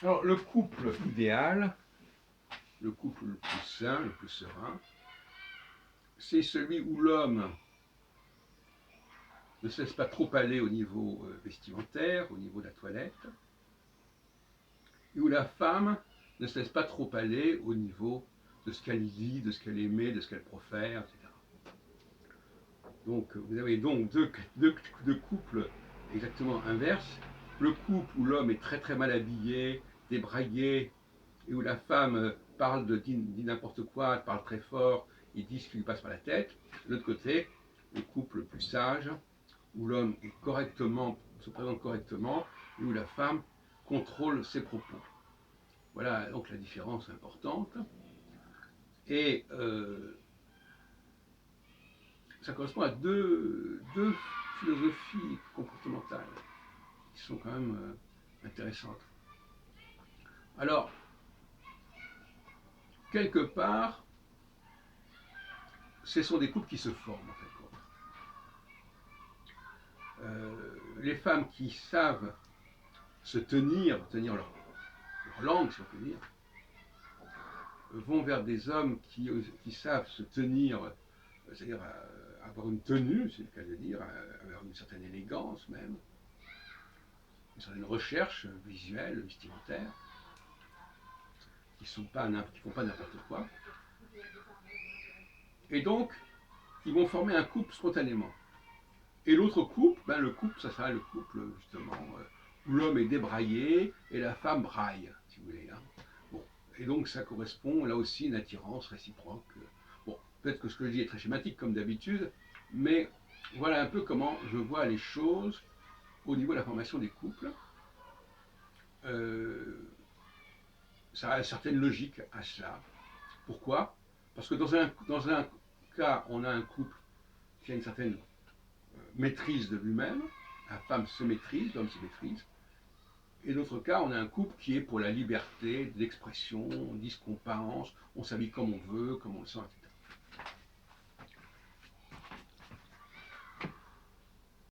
Alors, le couple idéal, le couple le plus sain, le plus serein, c'est celui où l'homme ne se laisse pas trop aller au niveau vestimentaire, au niveau de la toilette, et où la femme ne se laisse pas trop aller au niveau de ce qu'elle dit, de ce qu'elle aimait, de ce qu'elle profère, etc. Donc vous avez donc deux couples exactement inverses. Le couple où l'homme est très très mal habillé, débraillé, et où la femme dit n'importe quoi, parle très fort, et dit ce qui lui passe par la tête. De l'autre côté, le couple plus sage, où l'homme est correctement, se présente correctement, et où la femme contrôle ses propos. Voilà donc la différence importante. Et ça correspond à deux philosophies comportementales qui sont quand même intéressantes. Alors, quelque part, ce sont des couples qui se forment en fait. Les femmes qui savent se tenir leur langue, si on peut dire, vont vers des hommes qui savent se tenir, c'est-à-dire avoir une tenue, c'est le cas de dire, avoir une certaine élégance même, une certaine recherche visuelle, vestimentaire, qui font pas n'importe quoi. Et donc, ils vont former un couple spontanément. Et l'autre couple, le couple, ça sera le couple justement où l'homme est débraillé et la femme braille, si vous voulez. Hein. Bon. Et donc ça correspond là aussi à une attirance réciproque. Bon, peut-être que ce que je dis est très schématique comme d'habitude, mais voilà un peu comment je vois les choses au niveau de la formation des couples. Ça a une certaine logique à cela. Pourquoi? Parce que dans un cas, on a un couple qui a une certaine maîtrise de lui-même, la femme se maîtrise, l'homme se maîtrise, et d'autre cas, on a un couple qui est pour la liberté d'expression, on dit ce qu'on pense, on s'habille comme on veut, comme on le sent, etc.